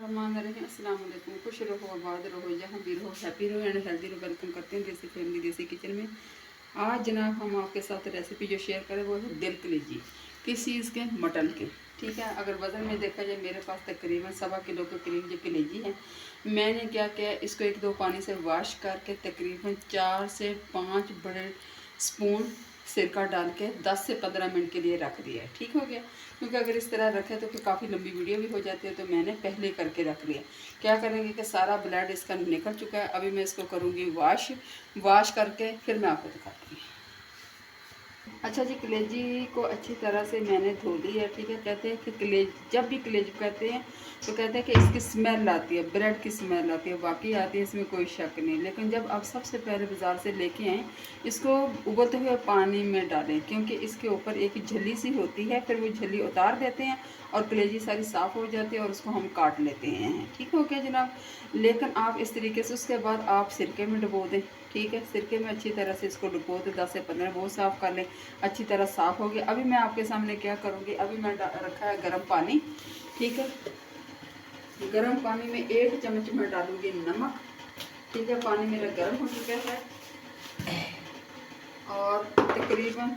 अस्सलाम वालेकुम। खुश रहो, आबाद रहो, जहाँ भी रहो, हैप्पी रहो एंड हेल्दी रहो। वेलकम करते हैं देसी फैमिली देसी किचन में। आज जनाब हम आपके साथ रेसिपी जो शेयर करें वो है दिल कलेजी। किस चीज़ के? मटन के। ठीक है, अगर वज़न में देखा जाए मेरे पास तकरीबन 1.25 किलो के करीब ये कलेजी है। मैंने क्या किया, इसको 1-2 पानी से वॉश करके तकरीबन 4 से 5 बड़े स्पून सिरका डाल के 10 से 15 मिनट के लिए रख दिया। ठीक हो गया, क्योंकि अगर इस तरह रखे तो फिर काफ़ी लंबी वीडियो भी हो जाती है, तो मैंने पहले करके रख लिया। क्या करेंगे कि सारा ब्लड इसका निकल चुका है। अभी मैं इसको करूँगी वॉश करके फिर मैं आपको दिखाती हूँ। अच्छा जी, कलेजी को अच्छी तरह से मैंने धो ली है। ठीक है, कहते हैं कि जब भी कलेजी कहते हैं तो कहते हैं कि इसकी स्मेल आती है, ब्रेड की स्मेल आती है। वाकई आती है, इसमें कोई शक नहीं। लेकिन जब आप सबसे पहले बाज़ार से लेके आएँ, इसको उबलते हुए पानी में डालें, क्योंकि इसके ऊपर एक झल्ली सी होती है। फिर वो झल्ली उतार देते हैं और कलेजी सारी साफ़ हो जाती है और उसको हम काट लेते हैं। ठीक हो गया जनाब। लेकिन आप इस तरीके से उसके बाद आप सिरके में डुबो दें। ठीक है, सिरके में अच्छी तरह से इसको डुबो दें 10 से 15, बहुत साफ़ कर लें, अच्छी तरह साफ़ हो गया। अभी मैं आपके सामने क्या करूँगी, अभी मैं रखा है गर्म पानी। ठीक है, गर्म पानी में 1 चम्मच मैं डालूँगी नमक। ठीक है, पानी मेरा गर्म हो चुका है और तकरीबन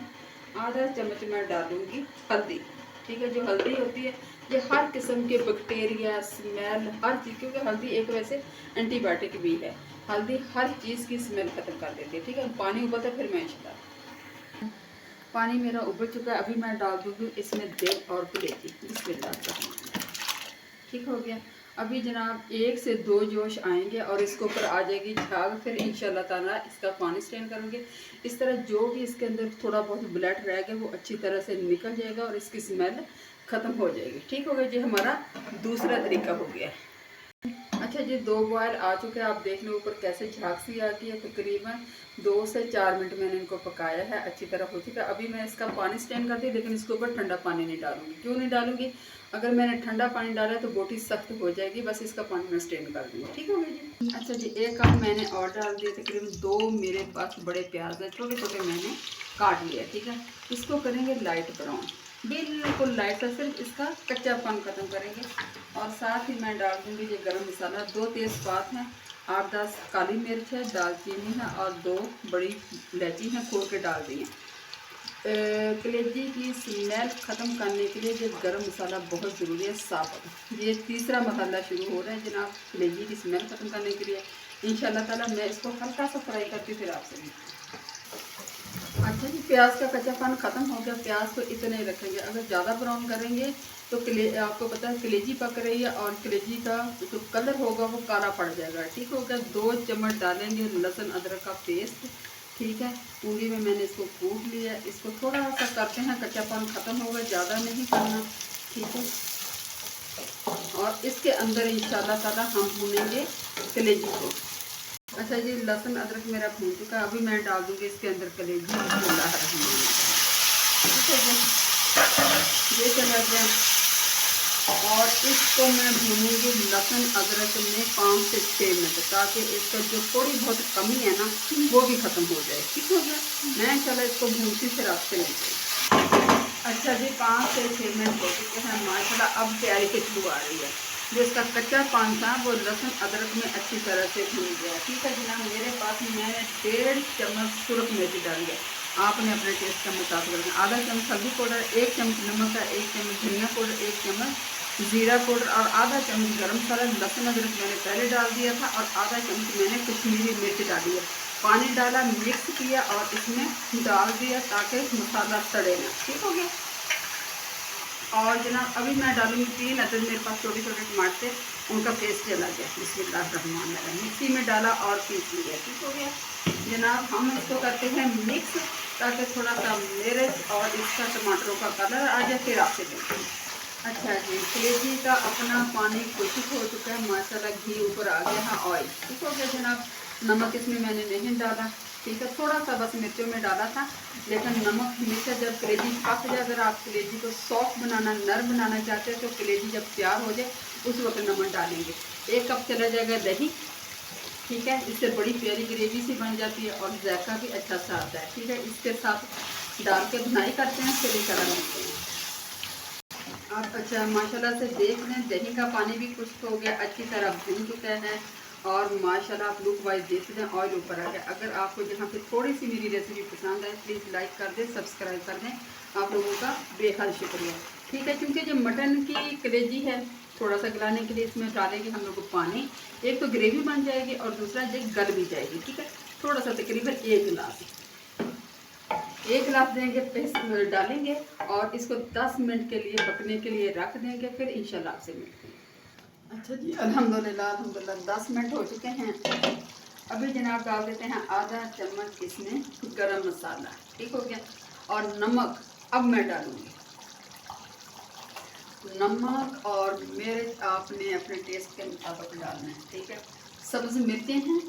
आधा चम्मच मैं डालूँगी हल्दी। ठीक है, जो हल्दी होती है ये हर किस्म के बैक्टीरिया, स्मेल, हर चीज़, क्योंकि हल्दी एक वैसे एंटीबायोटिक भी है। हल्दी हर चीज़ की स्मेल ख़त्म कर देती है। ठीक है, पानी उबलता फिर मैं इसका पानी मेरा उबल चुका है। अभी मैं डाल दूँगी इसमें दिल और कलेजी। बिस्मिल्लाह। ठीक हो गया। अभी जनाब 1 से 2 जोश आएंगे और इसके ऊपर आ जाएगी झाग। फिर इंशाल्लाह ताला इसका पानी स्ट्रेन करूँगी। इस तरह जो भी इसके अंदर थोड़ा बहुत ब्लड रहेगा वो अच्छी तरह से निकल जाएगा और इसकी स्मेल ख़त्म हो जाएगी। ठीक हो गया जी, हमारा दूसरा तरीका हो गया। अच्छा जी, 2 बॉयल आ चुके हैं। आप देख लो ऊपर कैसे झाग सी आ गई है। तकरीबन 2 से 4 मिनट मैंने इनको पकाया है, अच्छी तरह हो चुका है। अभी मैं इसका पानी स्ट्रेन करती हूँ, लेकिन इसके ऊपर ठंडा पानी नहीं डालूंगी। क्यों नहीं डालूंगी? अगर मैंने ठंडा पानी डाला तो बोटी सख्त हो जाएगी। बस इसका पानी मैं स्ट्रेन कर दूँगी। ठीक हो गया जी। अच्छा जी, 1 कप मैंने और डाल दिया। तकरीबन 2 मेरे पास बड़े प्याज हैं, छोटे छोटे मैंने काट लिया। ठीक है, इसको करेंगे लाइट ब्राउन, बिल्कुल लाइट सा, सिर्फ इसका कच्चापन ख़त्म करेंगे। और साथ ही मैं डाल दूँगी ये गरम मसाला। 2 तेज़पात हैं, 8-10 काली मिर्च है, दालचीनी है और 2 बड़ी इलायची हैं, खोल के डाल दी हैं। कलेजी की स्मेल ख़त्म करने के लिए ये गरम मसाला बहुत ज़रूरी है, साबुत। ये तीसरा मसाला शुरू हो रहा है जनाब कलेजी की स्मेल ख़त्म करने के लिए। इंशाल्लाह ताला मैं इसको हल्का सा फ्राई करके फिर आपसे मिलती हूँ। अच्छा जी, प्याज का कच्चापन ख़त्म हो गया। प्याज को इतने ही रखेंगे, अगर ज़्यादा ब्राउन करेंगे तो आपको पता है कलेजी पक रही है और कलेजी का जो कलर होगा वो काला पड़ जाएगा। ठीक हो गया। 2 चम्मच डालेंगे लहसुन अदरक का पेस्ट। ठीक है, पूरी में मैंने इसको कूट लिया। इसको थोड़ा सा करते हैं, कच्चापन ख़त्म होगा, ज़्यादा नहीं करना। ठीक है, और इसके अंदर इंशाल्लाह ताला हम भूनेंगे कलेजी को। अच्छा जी, लहसुन अदरक मेरा भून चुका है। अभी मैं डाल दूँगी इसके अंदर कलेजी। ठीक है जी, ये चला गया और इसको मैं भूनूंगी लहसुन अदरक में 5 से 6 मिनट, ताकि इसका जो थोड़ी बहुत कमी है ना वो भी ख़त्म हो जाए। ठीक हो गया, मैं चलो इसको भूनती फिर आपसे मिलती। अच्छा जी, 5 से 6 मिनट हो चुके हैं माशाल्लाह। अब प्यारी खुशबू आ रही है। जो इसका कच्चा पान था वो लहसुन अदरक में अच्छी तरह से भून गया। ठीक है जनाब, मेरे पास मैंने 1.5 चम्मच सुरख मिर्च डाली है। आपने अपने टेस्ट के मुताबिक रखना। आधा चम्मच हल्दी पाउडर, 1 चम्मच नमक है, 1 चम्मच धनिया पाउडर, 1 चम्मच ज़ीरा पाउडर और आधा चम्मच गरम मसाला। लहसुन अदरक मैंने पहले डाल दिया था और आधा चम्मच मैंने कश्मीरी मिर्च डाली है। पानी डाला, मिक्स किया और इसमें डाल दिया ताकि मसाला सड़े ना। ठीक हो गया। और जनाब अभी मैं डालूँगी 3 अदरक, मेरे पास छोटे छोटे टमाटर थे, उनका पेस्ट चला गया। बिस्मिल्लाहिर्रहमानिर्रहीम, मिक्सी में डाला और पीस लिया। ठीक हो गया जनाब। हम इसको करते हैं मिक्स, ताकि थोड़ा सा मिर्च और इसका टमाटरों का कलर आ जाए, फिर आपसे देखें। अच्छा जी, कलेजी का अपना पानी कोशिश हो चुका है माशाल्लाह, घी ऊपर आ गया है, ऑयल। ठीक हो गया जनाब। नमक इसमें मैंने नहीं डाला। ठीक है, थोड़ा सा बस मिर्चों में डाला था, लेकिन नमक हमेशा जब कलेजी पक जाए, अगर आप कलेजी को सॉफ्ट बनाना, नरम बनाना चाहते हैं तो कलेजी जब तैयार हो जाए उस वक्त नमक डालेंगे। 1 कप चला जाएगा दही। ठीक है, इससे बड़ी प्यारी ग्रेवी सी बन जाती है और जायका भी अच्छा सा आता है। ठीक है, इसके साथ डाल के भुनाई करते हैं, फिर मिलते हैं। आप अच्छा माशाल्लाह से देख लें, दही का पानी भी खुश्क हो गया, अच्छी तरह भून चुका है और माशाल्लाह आप लुक वाइज देख लें, ऑयल ऊपर आ गया। अगर आपको यहाँ पे थोड़ी सी मेरी रेसिपी पसंद आए प्लीज़ लाइक कर दें, सब्सक्राइब कर दें, आप लोगों का बेहद शुक्रिया। ठीक है, क्योंकि जो मटन की कलेजी है थोड़ा सा गलाने के लिए इसमें डालेंगे हम लोग पानी, एक तो ग्रेवी बन जाएगी और दूसरा जो गल भी जाएगी। ठीक है, थोड़ा सा तकरीबन 1 गिलास देंगे, पेस्ट डालेंगे और इसको 10 मिनट के लिए पकने के लिए रख देंगे, फिर इंशाल्लाह आपसे मिलते हैं। अच्छा जी, अल्हम्दुलिल्लाह 10 मिनट हो चुके हैं। अभी जनाब डाल देते हैं आधा चम्मच इसमें गरम मसाला, ठीक हो गया, और नमक अब मैं डालूँगी। नमक और मिर्च आपने अपने टेस्ट के मुताबिक डालना है। ठीक है, सब्ज़ मिर्चें हैं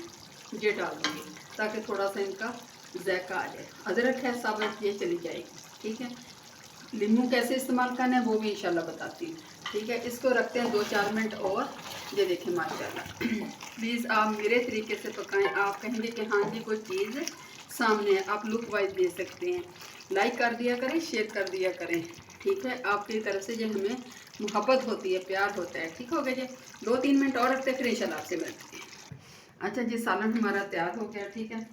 ये डाल दूँगी ताकि थोड़ा सा इनका जायका आ जाए। अदरक है साबुत, ये चली जाएगी। ठीक है, नींबू कैसे इस्तेमाल करना है वो भी इंशाल्लाह बताती हूँ। ठीक है, इसको रखते हैं 2-4 मिनट और। ये देखें माशाल्लाह प्लीज़ आप मेरे तरीके से पकाएं। आप कहेंगे कि हाँ जी कोई चीज़ सामने है, आप लुक वाइज दे सकते हैं। लाइक कर दिया करें, शेयर कर दिया करें। ठीक है, आपकी तरफ से जो हमें मोहब्बत होती है, प्यार होता है। ठीक हो गया जी, 2-3 मिनट और रखते हैं, फिर इंशाल्लाह आपसे मिलते हैं। अच्छा जी, सालन हमारा तैयार हो गया। ठीक है,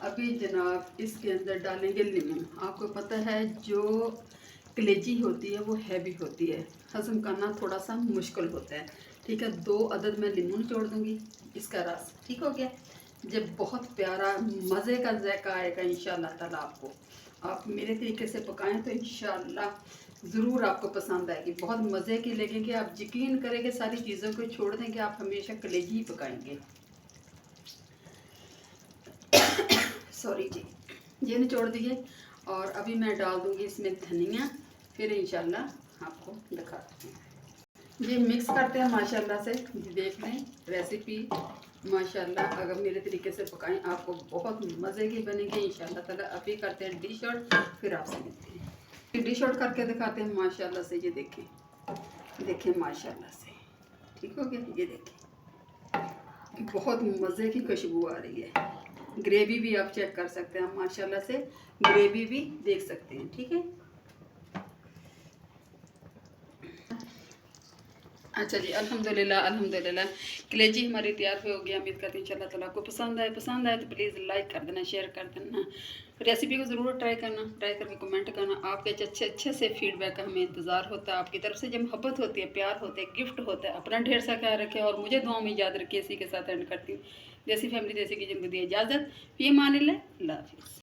अभी जनाब इसके अंदर डालेंगे लीमू। आपको पता है जो कलेजी होती है वो हैवी होती है, हज़म करना थोड़ा सा मुश्किल होता है। ठीक है, 2 अदद मैं लीमू निचोड़ दूँगी, इसका रस। ठीक हो गया, जब बहुत प्यारा मज़े का जायका आएगा इंशाल्लाह ताला। आपको आप मेरे तरीके से पकाएं तो इंशाल्लाह ज़रूर आपको पसंद आएगी, बहुत मज़े की लगेगी। आप यकीन करेंगे सारी चीज़ों को छोड़ देंगे, आप हमेशा कलेजी ही पकाएंगे। सॉरी जी, ये निचोड़ दिए और अभी मैं डाल दूँगी इसमें धनिया, फिर इंशाल्लाह आपको दिखाती हूँ। ये मिक्स करते हैं माशाल्लाह से। देख लें रेसिपी माशाल्लाह अगर मेरे तरीके से पकाएं आपको बहुत मज़े की बनेगी इंशाल्लाह ताला। अभी करते हैं डिश आउट, फिर आपसे मिलते हैं। डिश आउट करके दिखाते हैं माशाल्लाह से। ये देखें, देखें माशाल्लाह से। ठीक हो गया, ये देखें बहुत मज़े की खुशबू आ रही है। ग्रेवी भी आप चेक कर सकते हैं माशाल्लाह से, ग्रेवी भी देख सकते हैं। ठीक है, अच्छा जी, अल्हम्दुलिल्लाह कलेजी हमारी तैयार हो गया। उम्मीद करती हूँ इंशाल्लाह ताला आपको पसंद आए तो प्लीज़ लाइक कर देना, शेयर कर देना, रेसिपी को ज़रूर ट्राई करके कमेंट करना। आपके अच्छे से फीडबैक का हमें इंतज़ार होता है। आपकी तरफ से जब मोहब्बत होती है, प्यार होता है, गिफ्ट होता है। अपना ढेर सा ख्याल रखें और मुझे दुआ में याद रखिए। इसी के साथ एंड करती हूँ। देसी फैमिली देसी किचन को दी इजाज़त। फ़ी अमानिल्लाह, अल्लाह हाफ़िज़।